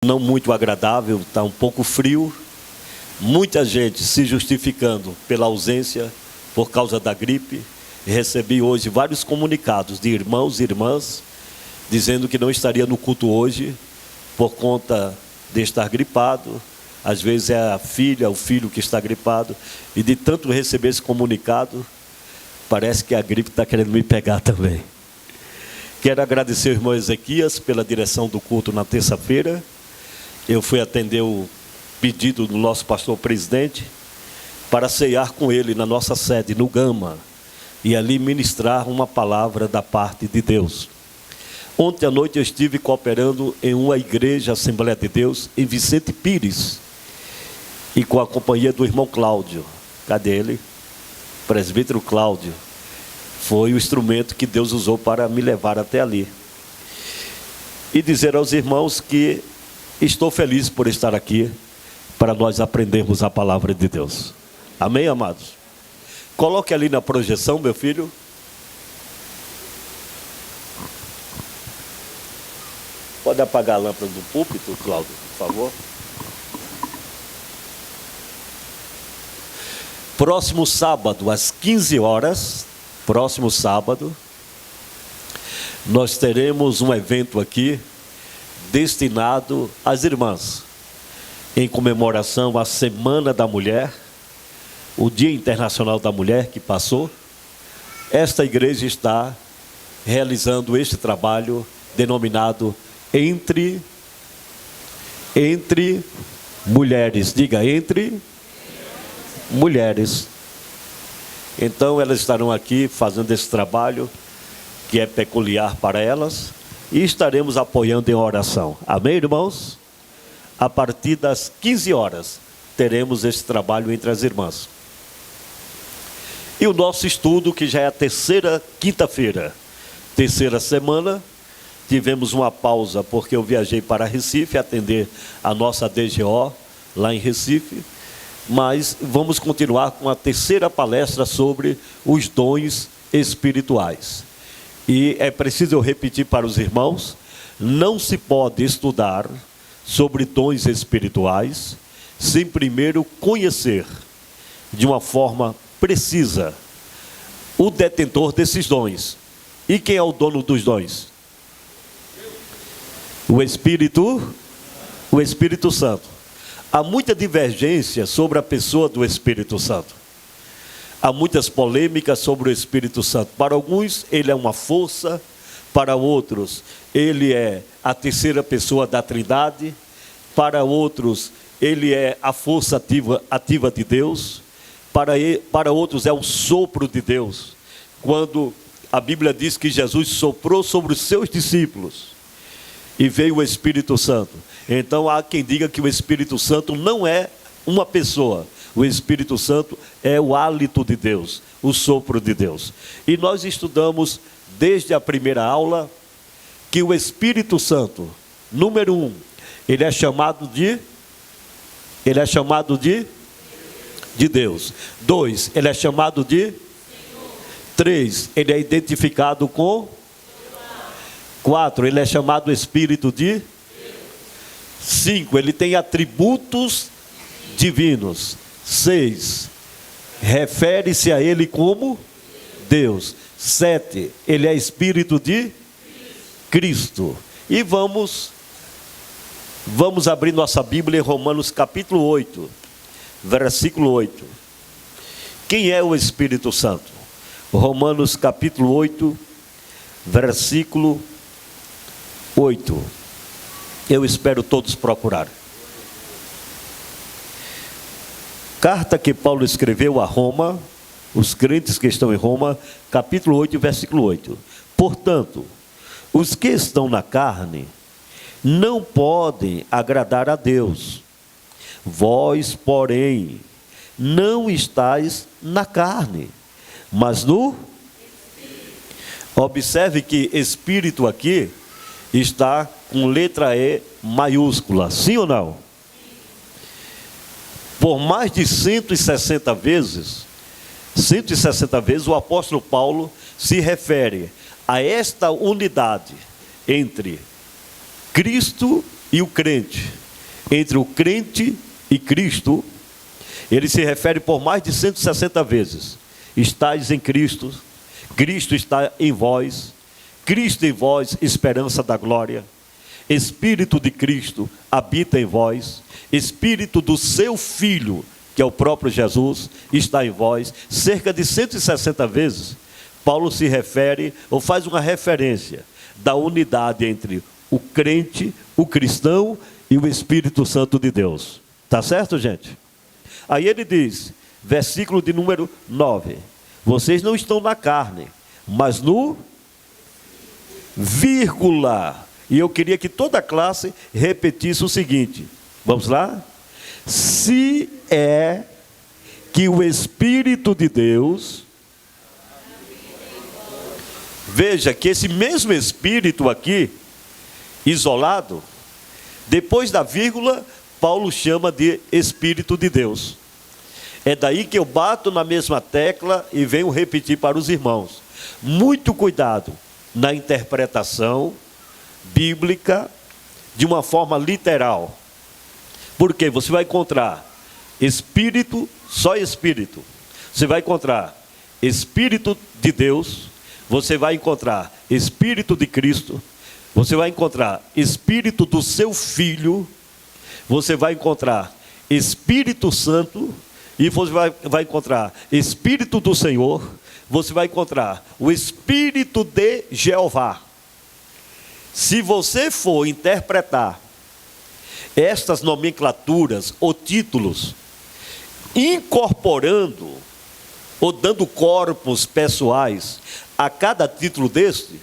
Não muito agradável, está um pouco frio. Muita gente se justificando pela ausência por causa da gripe. Recebi hoje vários comunicados de irmãos e irmãs dizendo que não estaria no culto hoje por conta de estar gripado. Às vezes é a filha, o filho que está gripado. E de tanto receber esse comunicado, parece que a gripe está querendo me pegar também. Quero agradecer ao irmão Ezequias pela direção do culto na terça-feira. Eu fui atender o pedido do nosso pastor presidente para ceiar com ele na nossa sede, no Gama, e ali ministrar uma palavra da parte de Deus. Ontem à noite eu estive cooperando em uma igreja, Assembleia de Deus, em Vicente Pires, e com a companhia do irmão Cláudio. Cadê ele? Presbítero Cláudio. Foi o instrumento que Deus usou para me levar até ali. E dizer aos irmãos que estou feliz por estar aqui, para nós aprendermos a palavra de Deus. Amém, amados? Coloque ali na projeção, meu filho. Pode apagar a lâmpada do púlpito, Cláudio, por favor. Próximo sábado, às 15 horas, próximo sábado, nós teremos um evento aqui destinado às irmãs, em comemoração à Semana da Mulher, o Dia Internacional da Mulher que passou. Esta igreja está realizando este trabalho denominado Entre Mulheres. Diga, Entre Mulheres. Então elas estarão aqui fazendo esse trabalho que é peculiar para elas e estaremos apoiando em oração. Amém, irmãos? A partir das 15 horas teremos esse trabalho entre as irmãs. E o nosso estudo, que já é a terceira quinta-feira, terceira semana, tivemos uma pausa porque eu viajei para Recife atender a nossa DGO lá em Recife, mas vamos continuar com a terceira palestra sobre os dons espirituais. E é preciso eu repetir para os irmãos, não se pode estudar sobre dons espirituais sem primeiro conhecer de uma forma precisa o detentor desses dons. E quem é o dono dos dons? O Espírito Santo. Há muita divergência sobre a pessoa do Espírito Santo. Há muitas polêmicas sobre o Espírito Santo. Para alguns, ele é uma força. Para outros, ele é a terceira pessoa da Trindade. Para outros, ele é a força ativa de Deus. Para outros, é o sopro de Deus. Quando a Bíblia diz que Jesus soprou sobre os seus discípulos e veio o Espírito Santo. Então há quem diga que o Espírito Santo não é uma pessoa. O Espírito Santo é o hálito de Deus, o sopro de Deus. E nós estudamos desde a primeira aula que o Espírito Santo, número 1, ele é chamado de Deus. 2, ele é chamado de 3, ele é identificado com 4, ele é chamado Espírito de 5, ele tem atributos divinos. 6, refere-se a ele como Deus. 7, ele é Espírito de Cristo. E vamos abrir nossa Bíblia em Romanos capítulo 8, versículo 8. Quem é o Espírito Santo? Romanos capítulo 8, versículo 8. Eu espero todos procurarem. Carta que Paulo escreveu a Roma, os crentes que estão em Roma, capítulo 8, versículo 8. Portanto, os que estão na carne não podem agradar a Deus. Vós, porém, não estáis na carne, mas no Espírito. Observe que Espírito aqui está com letra E maiúscula, sim ou não? Por mais de 160 vezes, o apóstolo Paulo se refere a esta unidade entre Cristo e o crente, entre o crente e Cristo, ele se refere por mais de 160 vezes. Estais em Cristo, Cristo está em vós, Cristo em vós, esperança da glória. Espírito de Cristo habita em vós, Espírito do seu Filho, que é o próprio Jesus, está em vós. Cerca de 160 vezes, Paulo se refere, ou faz uma referência da unidade entre o crente, o cristão e o Espírito Santo de Deus. Tá certo, gente? Aí ele diz, versículo de número 9, vocês não estão na carne, mas no vírgula. E eu queria que toda a classe repetisse o seguinte, vamos lá? Se é que o Espírito de Deus, veja que esse mesmo Espírito aqui, isolado, depois da vírgula, Paulo chama de Espírito de Deus. É daí que eu bato na mesma tecla e venho repetir para os irmãos. Muito cuidado na interpretação bíblica de uma forma literal. Porque você vai encontrar Espírito, só Espírito. Você vai encontrar Espírito de Deus, você vai encontrar Espírito de Cristo, você vai encontrar Espírito do seu Filho, você vai encontrar Espírito Santo, e você vai encontrar Espírito do Senhor, você vai encontrar o Espírito de Jeová. Se você for interpretar estas nomenclaturas ou títulos, incorporando ou dando corpos pessoais a cada título deste,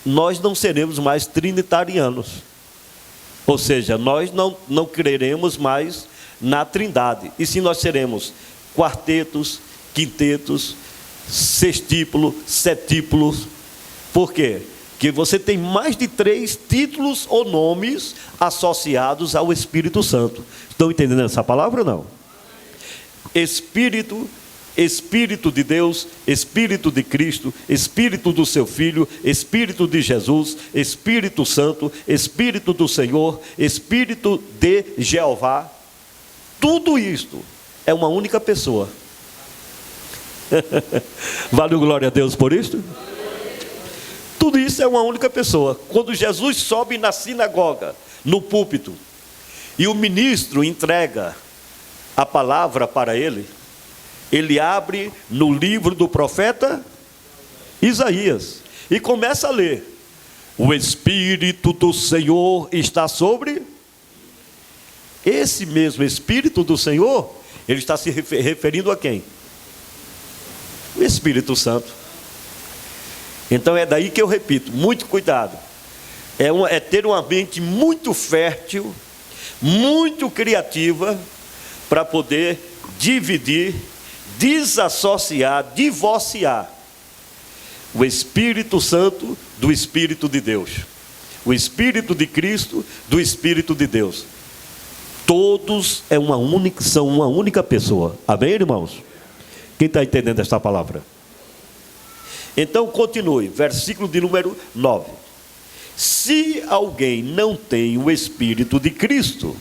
nós não seremos mais trinitarianos. Ou seja, nós não creremos mais na Trindade. E sim, nós seremos quartetos, quintetos, sextípulos, setípulos. Por quê? Porque você tem mais de 3 títulos ou nomes associados ao Espírito Santo. Estão entendendo essa palavra ou não? Espírito, Espírito de Deus, Espírito de Cristo, Espírito do seu Filho, Espírito de Jesus, Espírito Santo, Espírito do Senhor, Espírito de Jeová. Tudo isto é uma única pessoa. Valeu, glória a Deus por isto? Tudo isso é uma única pessoa. Quando Jesus sobe na sinagoga, no púlpito, e o ministro entrega a palavra para ele, ele abre no livro do profeta Isaías e começa a ler: o Espírito do Senhor está sobre... Esse mesmo Espírito do Senhor, ele está se referindo a quem? O Espírito Santo. Então é daí que eu repito, muito cuidado. É ter uma mente muito fértil, muito criativa, para poder dividir, desassociar, divorciar o Espírito Santo do Espírito de Deus, o Espírito de Cristo do Espírito de Deus. Todos são uma única pessoa. Amém, irmãos? Quem está entendendo esta palavra? Então continue, versículo de número 9. Se alguém não tem o Espírito de Cristo,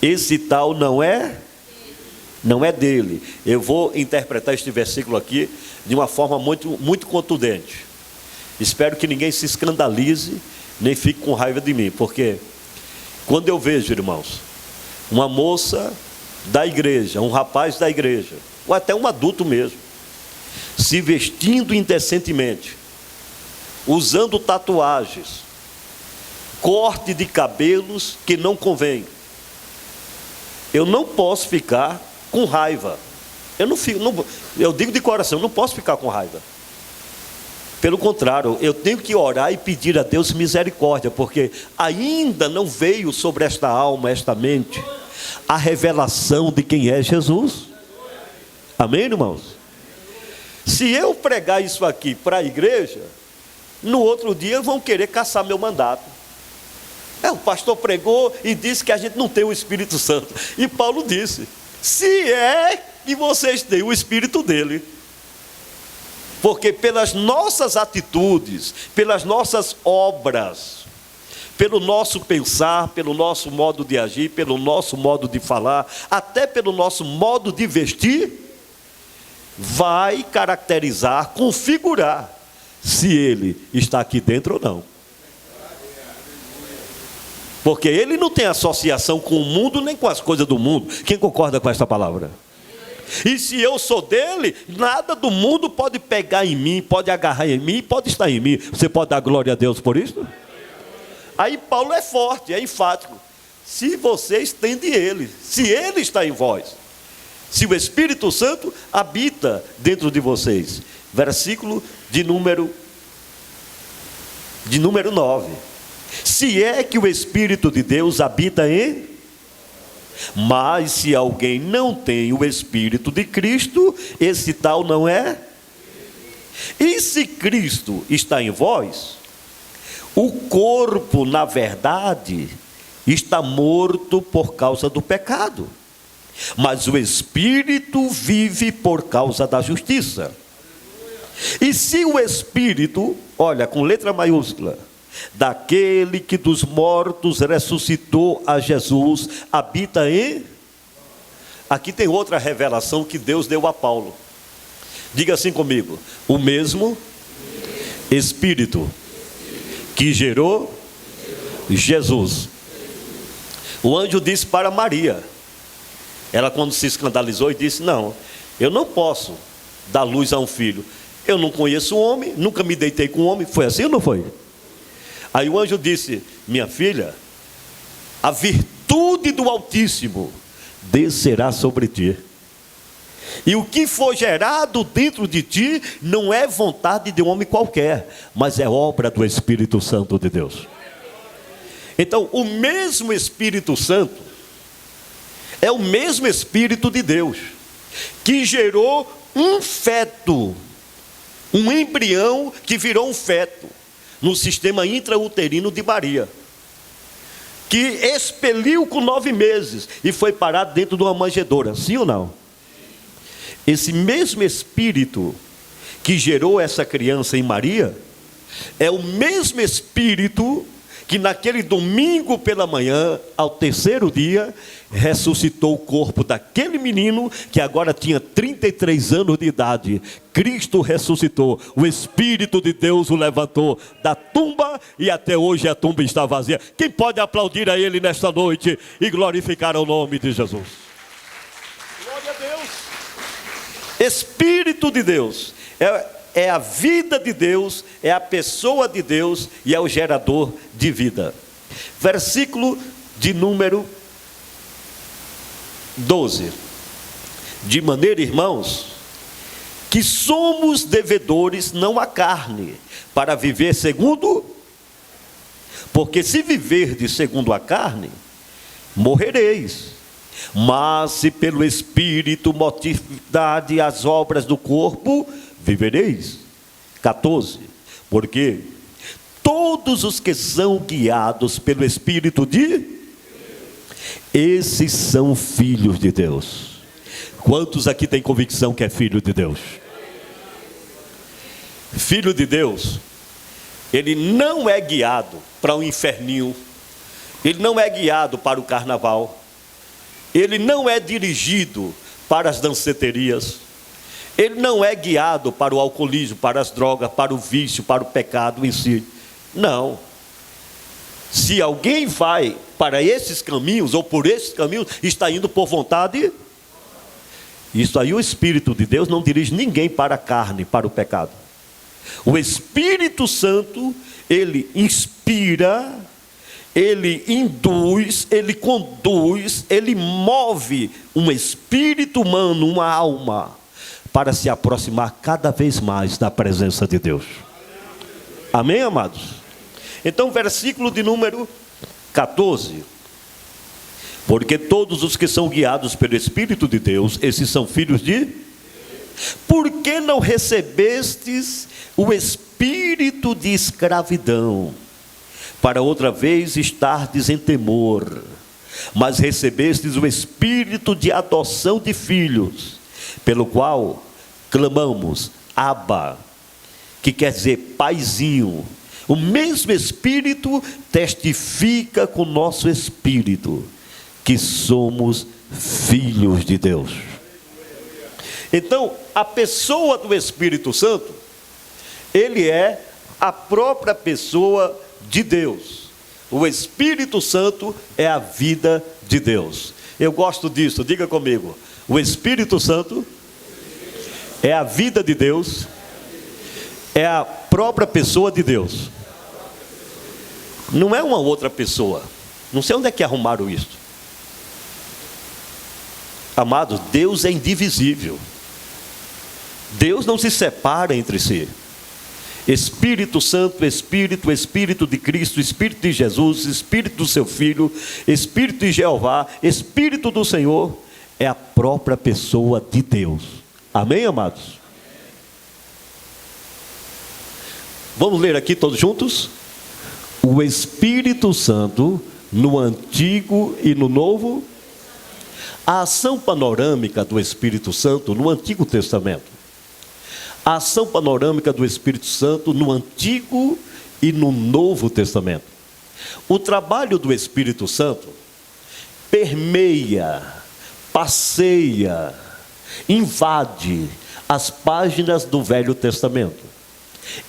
esse tal não é dele. Eu vou interpretar este versículo aqui de uma forma muito, muito contundente. Espero que ninguém se escandalize, nem fique com raiva de mim, porque quando eu vejo, irmãos, uma moça da igreja, um rapaz da igreja, ou até um adulto mesmo, se vestindo indecentemente, usando tatuagens, corte de cabelos que não convém, eu não posso ficar com raiva. Eu digo de coração, eu não posso ficar com raiva. Pelo contrário, eu tenho que orar e pedir a Deus misericórdia, porque ainda não veio sobre esta alma, esta mente, a revelação de quem é Jesus. Amém, irmãos? Se eu pregar isso aqui para a igreja, no outro dia vão querer caçar meu mandato. O pastor pregou e disse que a gente não tem o Espírito Santo. E Paulo disse: se é que vocês têm o Espírito dele. Porque pelas nossas atitudes, pelas nossas obras, pelo nosso pensar, pelo nosso modo de agir, pelo nosso modo de falar, até pelo nosso modo de vestir, vai caracterizar, configurar se ele está aqui dentro ou não. Porque ele não tem associação com o mundo nem com as coisas do mundo. Quem concorda com essa palavra? E se eu sou dele, nada do mundo pode pegar em mim, pode agarrar em mim, pode estar em mim. Você pode dar glória a Deus por isso? Aí Paulo é forte, é enfático. Se vocês têm de ele, se ele está em vós, se o Espírito Santo habita dentro de vocês. Versículo de número 9. Se é que o Espírito de Deus habita em... Mas se alguém não tem o Espírito de Cristo, esse tal não é. E se Cristo está em vós, o corpo, na verdade, está morto por causa do pecado, mas o Espírito vive por causa da justiça. E se o Espírito, olha, com letra maiúscula, daquele que dos mortos ressuscitou a Jesus, habita em... Aqui tem outra revelação que Deus deu a Paulo. Diga assim comigo: o mesmo Espírito que gerou Jesus. O anjo disse para Maria, ela quando se escandalizou e disse: não, eu não posso dar luz a um filho, eu não conheço um homem, nunca me deitei com um homem. Foi assim ou não foi? Aí o anjo disse: minha filha, a virtude do Altíssimo descerá sobre ti, e o que for gerado dentro de ti não é vontade de um homem qualquer, mas é obra do Espírito Santo de Deus. Então, o mesmo Espírito Santo é o mesmo Espírito de Deus que gerou um feto, um embrião que virou um feto no sistema intrauterino de Maria, que expeliu com 9 meses e foi parar dentro de uma manjedoura. Sim ou não? Esse mesmo Espírito que gerou essa criança em Maria é o mesmo Espírito que naquele domingo pela manhã, ao terceiro dia, ressuscitou o corpo daquele menino que agora tinha 33 anos de idade. Cristo ressuscitou, o Espírito de Deus o levantou da tumba e até hoje a tumba está vazia. Quem pode aplaudir a Ele nesta noite e glorificar o nome de Jesus? Glória a Deus! Espírito de Deus é a vida de Deus, é a pessoa de Deus e é o gerador de vida. Versículo de número 12. De maneira, irmãos, que somos devedores não à carne, para viver segundo... Porque se viverdes segundo a carne, morrereis. Mas se pelo Espírito mortificare as obras do corpo, vivereis. 14. Porque todos os que são guiados pelo Espírito de... esses são filhos de Deus. Quantos aqui têm convicção que é filho de Deus? Filho de Deus, ele não é guiado para um inferninho, ele não é guiado para o carnaval, ele não é dirigido para as danceterias, ele não é guiado para o alcoolismo, para as drogas, para o vício, para o pecado em si. Não. Se alguém vai para esses caminhos, ou por esses caminhos, está indo por vontade. Isso aí o Espírito de Deus não dirige ninguém para a carne, para o pecado. O Espírito Santo, ele inspira, ele induz, ele conduz, ele move um espírito humano, uma alma, para se aproximar cada vez mais da presença de Deus. Amém, amados? Então, versículo de número 14. Porque todos os que são guiados pelo Espírito de Deus, esses são filhos de... Por que não recebestes o espírito de escravidão, para outra vez estardes em temor, mas recebestes o espírito de adoção de filhos, pelo qual clamamos, Abba, que quer dizer paizinho. O mesmo Espírito testifica com o nosso espírito que somos filhos de Deus. Então, a pessoa do Espírito Santo, ele é a própria pessoa de Deus. O Espírito Santo é a vida de Deus. Eu gosto disso, diga comigo. O Espírito Santo é a vida de Deus, é a própria pessoa de Deus. Não é uma outra pessoa. Não sei onde é que arrumaram isso. Amados, Deus é indivisível. Deus não se separa entre si. Espírito Santo, Espírito de Cristo, Espírito de Jesus, Espírito do seu Filho, Espírito de Jeová, Espírito do Senhor, é a própria pessoa de Deus. Amém, amados? Vamos ler aqui todos juntos? O Espírito Santo, no Antigo e no Novo. A ação panorâmica do Espírito Santo no Antigo Testamento. A ação panorâmica do Espírito Santo no Antigo e no Novo Testamento. O trabalho do Espírito Santo permeia, passeia, invade as páginas do Velho Testamento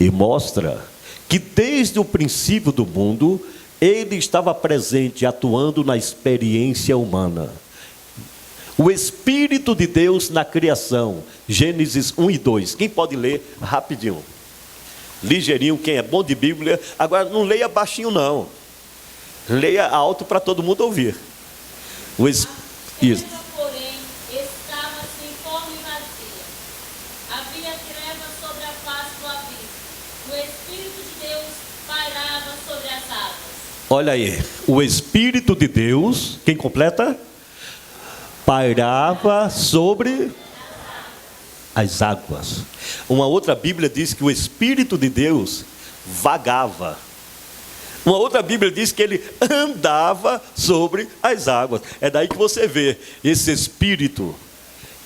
e mostra que desde o princípio do mundo ele estava presente, atuando na experiência humana. O Espírito de Deus na criação, Gênesis 1 e 2. Quem pode ler rapidinho? Ligeirinho, quem é bom de Bíblia. Agora não leia baixinho não. Leia alto para todo mundo ouvir. Isso. Porém, estava sem forma e vazia. Havia trevas sobre a face do abismo. O Espírito de Deus pairava sobre as águas. Olha aí, o Espírito de Deus, quem completa? Pairava sobre as águas. Uma outra Bíblia diz que o Espírito de Deus vagava. Uma outra Bíblia diz que ele andava sobre as águas. É daí que você vê esse Espírito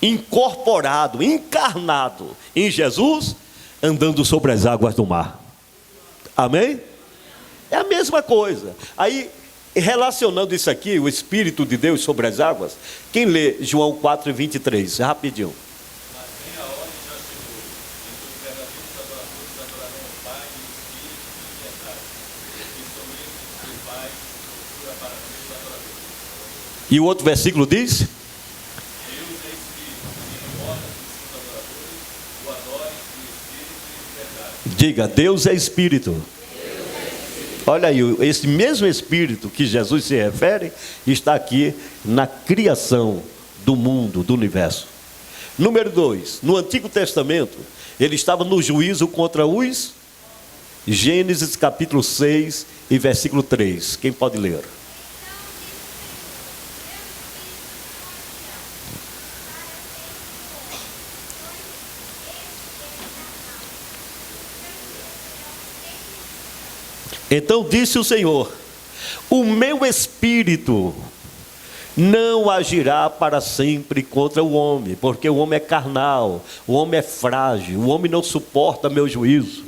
incorporado, encarnado em Jesus, andando sobre as águas do mar. Amém? É a mesma coisa. Aí, relacionando isso aqui, o Espírito de Deus sobre as águas, quem lê João 4:23? Rapidinho. Mas vem a hora e já chegou, em que os verdadeiros adoradores adorarão o Pai em espírito e em verdade, porque são eles que o Pai procura para seus adoradores. E o outro versículo diz? Deus é espírito, e embora que os seus adoradores o adorem em espírito e em verdade. Diga, Deus é espírito. Olha aí, esse mesmo Espírito que Jesus se refere, está aqui na criação do mundo, do universo. Número 2, no Antigo Testamento, ele estava no juízo contra os Gênesis capítulo 6 e versículo 3. Quem pode ler? Então disse o Senhor: o meu Espírito não agirá para sempre contra o homem, porque o homem é carnal, o homem é frágil, o homem não suporta meu juízo.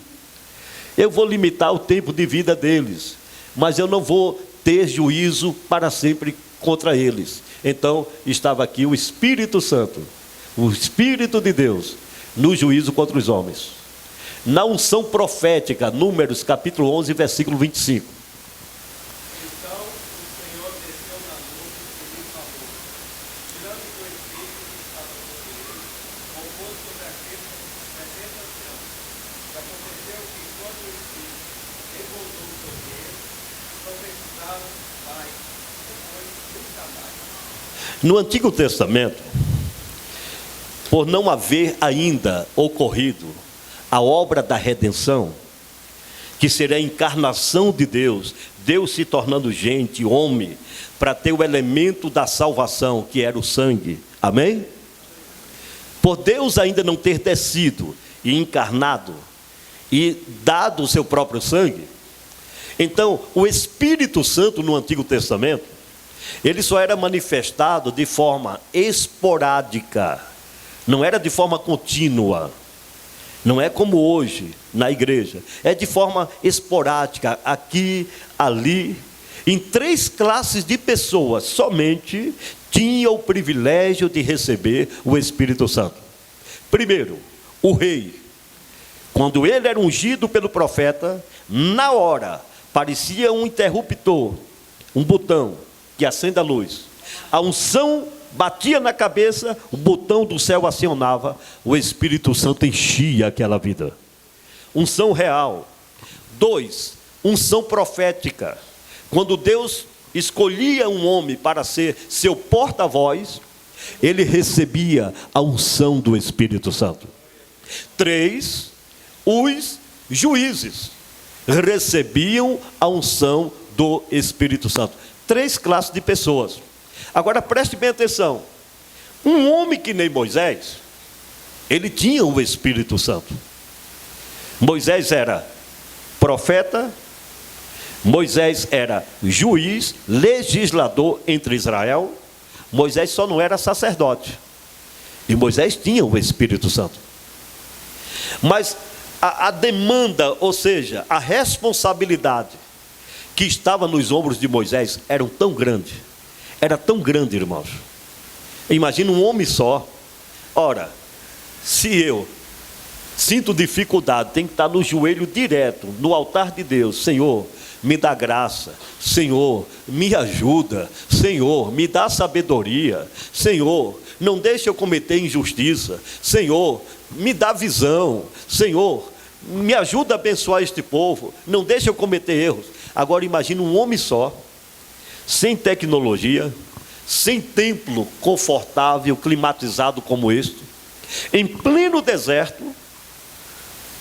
Eu vou limitar o tempo de vida deles, mas eu não vou ter juízo para sempre contra eles. Então estava aqui o Espírito Santo, o Espírito de Deus, no juízo contra os homens. Na unção profética, Números capítulo 11, versículo 25. Então o Senhor desceu na nuvem e viu na boca, tirando o espírito que estava sobre ele, poupou sobre aqueles 70 anos. E aconteceu que quando o espírito repousou sobre ele, profetizaram mais, depois nunca mais. No Antigo Testamento, por não haver ainda ocorrido a obra da redenção, que seria a encarnação de Deus, Deus se tornando gente, homem, para ter o elemento da salvação, que era o sangue. Amém? Por Deus ainda não ter descido e encarnado e dado o seu próprio sangue, então o Espírito Santo no Antigo Testamento, ele só era manifestado de forma esporádica, não era de forma contínua. Não é como hoje, na igreja. É de forma esporádica, aqui, ali. Em 3 classes de pessoas somente tinha o privilégio de receber o Espírito Santo. Primeiro, o rei. Quando ele era ungido pelo profeta, na hora, parecia um interruptor, um botão que acende a luz. A unção batia na cabeça, o botão do céu acionava, o Espírito Santo enchia aquela vida. Unção real. 2, unção profética. Quando Deus escolhia um homem para ser seu porta-voz, ele recebia a unção do Espírito Santo. 3, os juízes recebiam a unção do Espírito Santo. 3 classes de pessoas. Agora preste bem atenção. Um homem que nem Moisés, ele tinha o Espírito Santo. Moisés era profeta, Moisés era juiz, legislador entre Israel. Moisés só não era sacerdote. E Moisés tinha o Espírito Santo. Mas a demanda, ou seja, a responsabilidade que estava nos ombros de Moisés era tão grande. Era tão grande, irmãos. Imagina um homem só. Ora, se eu sinto dificuldade, tenho que estar no joelho direto, no altar de Deus. Senhor, me dá graça. Senhor, me ajuda. Senhor, me dá sabedoria. Senhor, não deixe eu cometer injustiça. Senhor, me dá visão. Senhor, me ajuda a abençoar este povo. Não deixe eu cometer erros. Agora imagine um homem só, sem tecnologia, sem templo confortável, climatizado como este, em pleno deserto,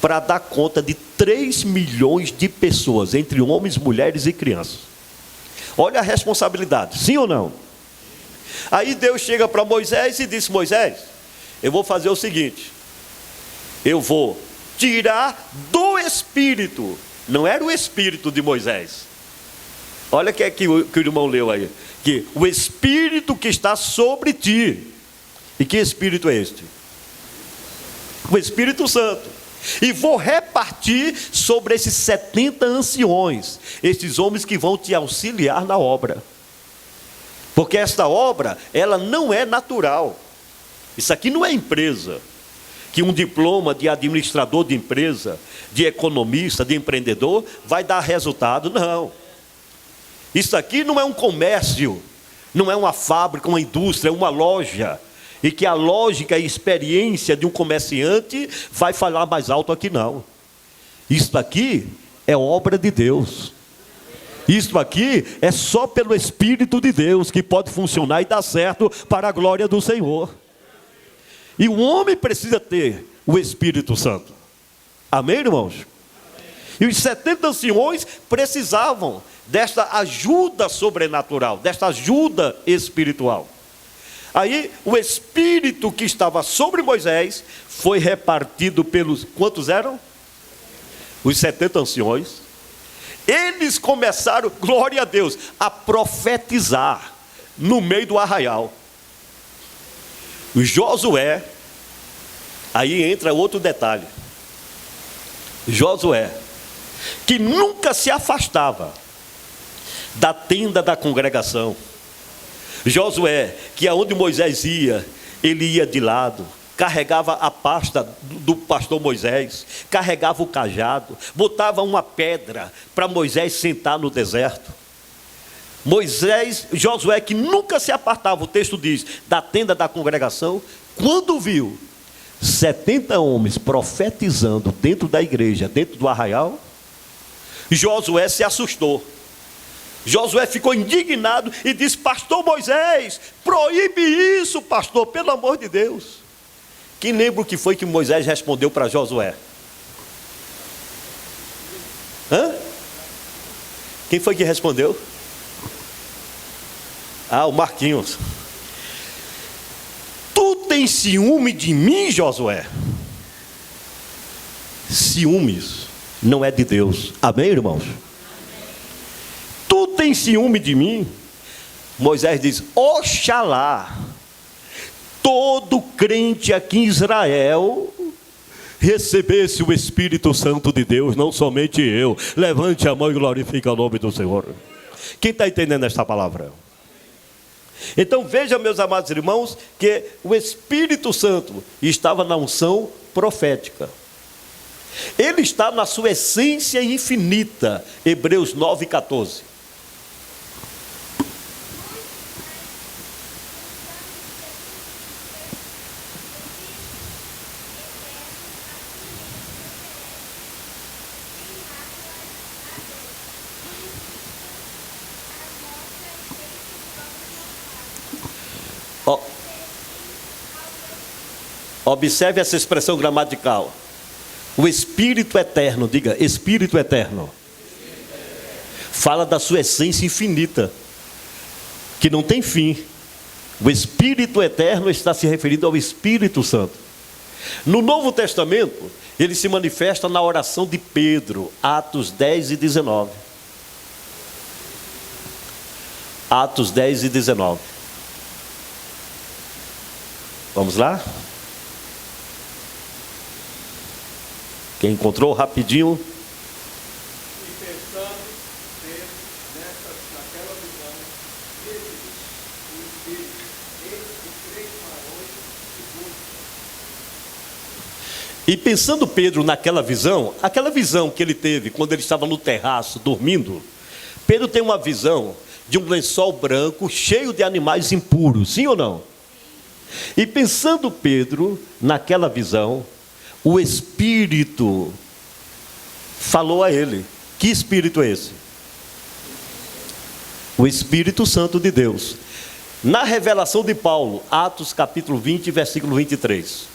para dar conta de 3 milhões de pessoas, entre homens, mulheres e crianças. Olha a responsabilidade, sim ou não? Aí Deus chega para Moisés e disse: Moisés, eu vou fazer o seguinte, eu vou tirar do Espírito, não era o Espírito de Moisés. Olha o que o irmão leu aí, que o Espírito que está sobre ti. E que Espírito é este? O Espírito Santo. E vou repartir sobre esses 70 anciões, esses homens que vão te auxiliar na obra. Porque esta obra, ela não é natural. Isso aqui não é empresa, que um diploma de administrador de empresa, de economista, de empreendedor, vai dar resultado. Não. Isso aqui não é um comércio, não é uma fábrica, uma indústria, é uma loja. E que a lógica e experiência de um comerciante vai falar mais alto aqui, não. Isso aqui é obra de Deus. Isso aqui é só pelo Espírito de Deus que pode funcionar e dar certo para a glória do Senhor. E o homem precisa ter o Espírito Santo. Amém, irmãos? Amém. E os 70 anciões precisavam desta ajuda sobrenatural, desta ajuda espiritual. Aí o Espírito que estava sobre Moisés foi repartido pelos, quantos eram? Os 70 anciões. Eles começaram, glória a Deus, a profetizar no meio do arraial. Josué, aí entra outro detalhe. Josué, que nunca se afastava da tenda da congregação. Josué, que aonde Moisés ia, ele ia de lado, carregava a pasta do pastor Moisés, carregava o cajado, botava uma pedra para Moisés sentar no deserto. Josué, que nunca se apartava, o texto diz, da tenda da congregação, quando viu 70 homens profetizando dentro da igreja, dentro do arraial, Josué se assustou. Josué ficou indignado e disse: pastor Moisés, proíbe isso, pastor, pelo amor de Deus. Quem lembra o que foi que Moisés respondeu para Josué? Quem foi que respondeu? O Marquinhos. Tu tens ciúme de mim, Josué? Ciúmes não é de Deus. Amém, irmãos? Tu tens ciúme de mim? Moisés diz: oxalá todo crente aqui em Israel recebesse o Espírito Santo de Deus, não somente eu. Levante a mão e glorifique o nome do Senhor. Quem está entendendo esta palavra? Então veja, meus amados irmãos, que o Espírito Santo estava na unção profética. Ele está na sua essência infinita. Hebreus 9:14. Observe essa expressão gramatical. O Espírito Eterno, diga, Espírito Eterno. Fala da sua essência infinita, que não tem fim. O Espírito Eterno está se referindo ao Espírito Santo. No Novo Testamento, ele se manifesta na oração de Pedro, Atos 10 e 19. Atos 10 e 19. Vamos lá? Quem encontrou rapidinho? E pensando Pedro naquela visão, ele o Espírito, eles os 3 varões que buscam. E pensando Pedro naquela visão, aquela visão que ele teve quando ele estava no terraço dormindo, Pedro tem uma visão de um lençol branco cheio de animais impuros, sim ou não? E pensando Pedro naquela visão, o Espírito falou a ele. Que Espírito é esse? O Espírito Santo de Deus. Na revelação de Paulo, Atos capítulo 20, versículo 23.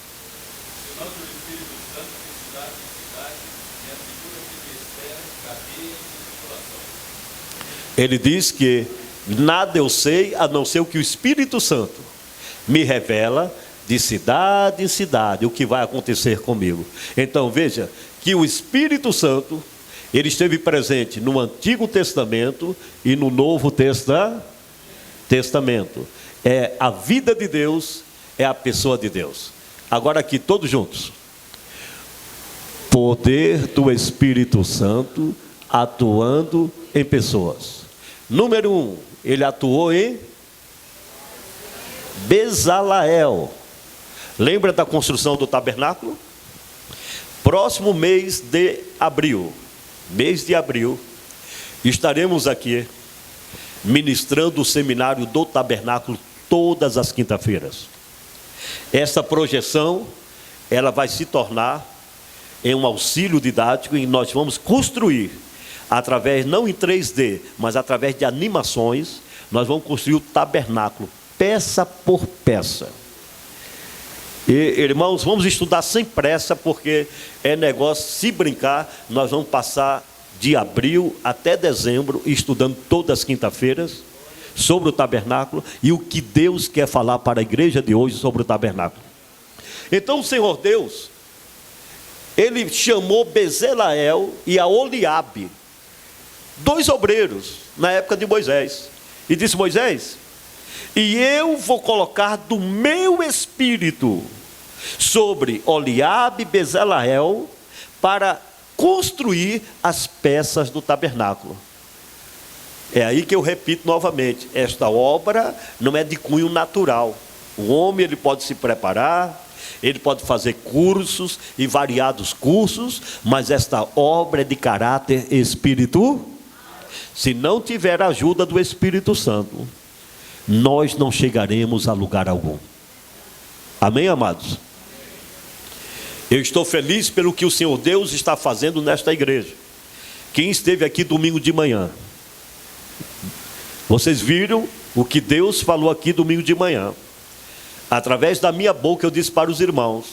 Ele diz que nada eu sei a não ser o que o Espírito Santo me revela de cidade em cidade, o que vai acontecer comigo. Então veja que o Espírito Santo, ele esteve presente no Antigo Testamento e no Novo Testamento. É a vida de Deus, é a pessoa de Deus. Agora aqui, todos juntos. Poder do Espírito Santo atuando em pessoas. Número 1, ele atuou em Bezaleel. Lembra da construção do tabernáculo? Próximo mês de abril, estaremos aqui ministrando o seminário do tabernáculo todas as quinta-feiras. Essa projeção, ela vai se tornar em um auxílio didático e nós vamos construir, através, não em 3D, mas através de animações, nós vamos construir o tabernáculo, peça por peça. E, irmãos, vamos estudar sem pressa, porque é negócio, se brincar, nós vamos passar de abril até dezembro, estudando todas as quinta-feiras, sobre o tabernáculo, e o que Deus quer falar para a igreja de hoje sobre o tabernáculo. Então o Senhor Deus, ele chamou Bezaleel e a Oliabe, 2 obreiros, na época de Moisés, e disse: Moisés, e eu vou colocar do meu espírito sobre Oliabe e Bezaleel para construir as peças do tabernáculo. É aí que eu repito novamente, esta obra não é de cunho natural. O homem, ele pode se preparar, ele pode fazer cursos e variados cursos, mas esta obra é de caráter espiritual. Se não tiver a ajuda do Espírito Santo, nós não chegaremos a lugar algum. Amém, amados? Eu estou feliz pelo que o Senhor Deus está fazendo nesta igreja. Quem esteve aqui domingo de manhã, vocês viram o que Deus falou aqui domingo de manhã. Através da minha boca eu disse para os irmãos,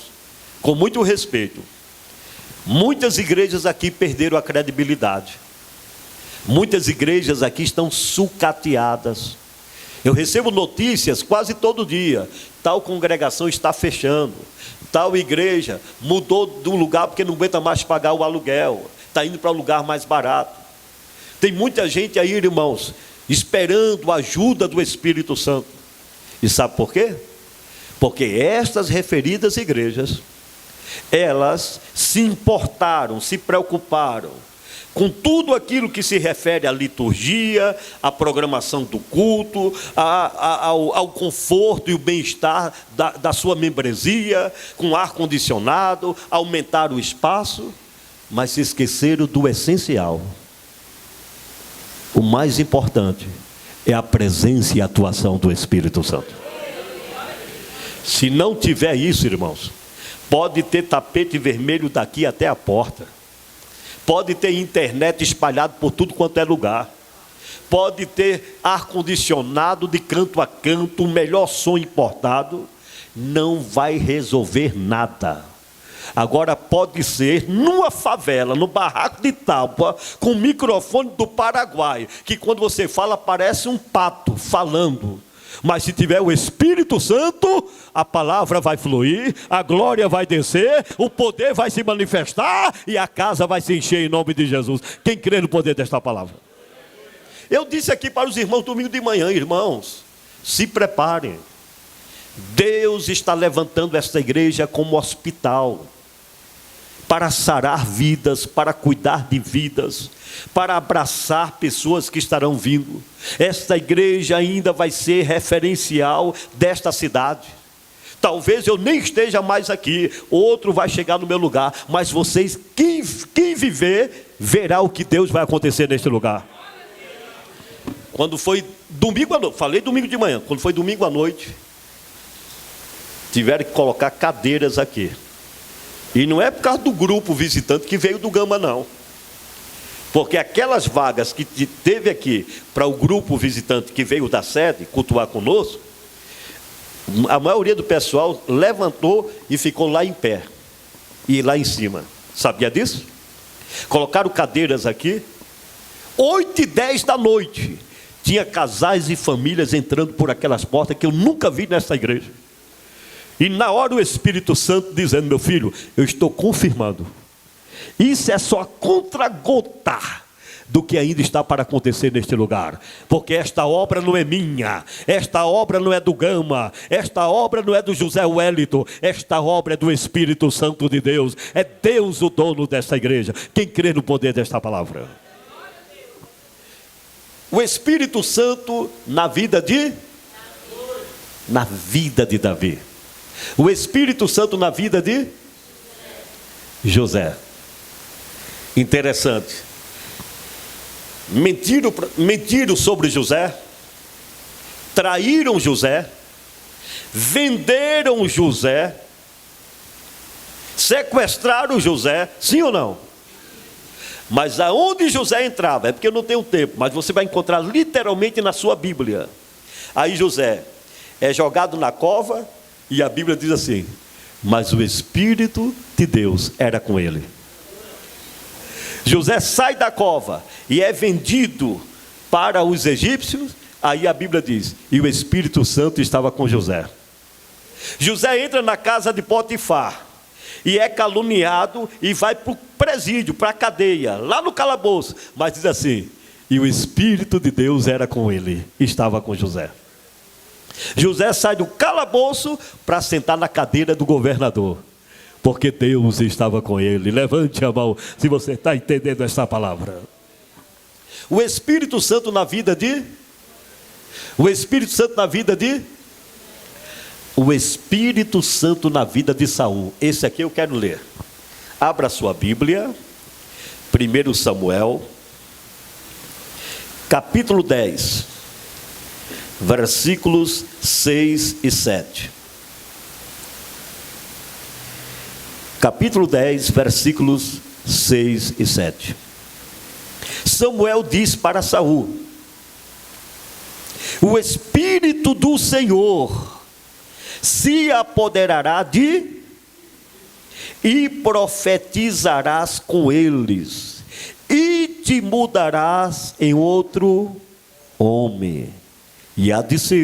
com muito respeito, muitas igrejas aqui perderam a credibilidade. Muitas igrejas aqui estão sucateadas. Eu recebo notícias quase todo dia. Tal congregação está fechando. Tal igreja mudou do lugar porque não aguenta mais pagar o aluguel. Está indo para um lugar mais barato. Tem muita gente aí, irmãos, esperando a ajuda do Espírito Santo. E sabe por quê? Porque estas referidas igrejas, elas se importaram, se preocuparam com tudo aquilo que se refere à liturgia, à programação do culto, ao conforto e o bem-estar da sua membresia, com ar-condicionado, aumentar o espaço, mas se esqueceram do essencial. O mais importante é a presença e a atuação do Espírito Santo. Se não tiver isso, irmãos, pode ter tapete vermelho daqui até a porta. Pode ter internet espalhado por tudo quanto é lugar. Pode ter ar-condicionado de canto a canto, o melhor som importado. Não vai resolver nada. Agora pode ser numa favela, no barraco de tábua, com o microfone do Paraguai, que quando você fala parece um pato falando. Mas se tiver o Espírito Santo, a palavra vai fluir, a glória vai descer, o poder vai se manifestar e a casa vai se encher em nome de Jesus. Quem crê no poder desta palavra? Eu disse aqui para os irmãos domingo de manhã, irmãos, se preparem. Deus está levantando esta igreja como hospital, para sarar vidas, para cuidar de vidas, para abraçar pessoas que estarão vindo. Esta igreja ainda vai ser referencial desta cidade. Talvez eu nem esteja mais aqui, outro vai chegar no meu lugar, mas vocês, quem viver, verá o que Deus vai acontecer neste lugar. Quando foi domingo à noite, falei domingo de manhã, quando foi domingo à noite, tiveram que colocar cadeiras aqui. E não é por causa do grupo visitante que veio do Gama, não. Porque aquelas vagas que teve aqui para o grupo visitante que veio da sede cultuar conosco, a maioria do pessoal levantou e ficou lá em pé. E lá em cima. Sabia disso? Colocaram cadeiras aqui. 8h10 da noite. Tinha casais e famílias entrando por aquelas portas que eu nunca vi nessa igreja. E na hora o Espírito Santo dizendo: meu filho, eu estou confirmando. Isso é só a contra-gota do que ainda está para acontecer neste lugar. Porque esta obra não é minha, esta obra não é do Gama, esta obra não é do José Wellington, esta obra é do Espírito Santo de Deus. É Deus o dono desta igreja. Quem crê no poder desta palavra? O Espírito Santo na vida de Davi. O Espírito Santo na vida de José. Interessante. Mentiram sobre José, traíram José, venderam José, sequestraram José, sim ou não? Mas aonde José entrava, é porque eu não tenho tempo, mas você vai encontrar literalmente na sua Bíblia. Aí José é jogado na cova e a Bíblia diz assim: mas o Espírito de Deus era com ele. José sai da cova e é vendido para os egípcios. Aí a Bíblia diz: e o Espírito Santo estava com José. José entra na casa de Potifar e é caluniado e vai para o presídio, para a cadeia, lá no calabouço. Mas diz assim: e o Espírito de Deus era com ele, estava com José. José sai do calabouço para sentar na cadeira do governador, porque Deus estava com ele. Levante a mão se você está entendendo essa palavra. O Espírito Santo na vida de O Espírito Santo na vida de O Espírito Santo na vida de Saul. Esse aqui eu quero ler. Abra sua Bíblia, 1 Samuel, capítulo 10, versículos 6 e 7. Capítulo 10, versículos 6 e 7. Samuel diz para Saul: o Espírito do Senhor se apoderará de e profetizarás com eles, e te mudarás em outro homem. E há de ser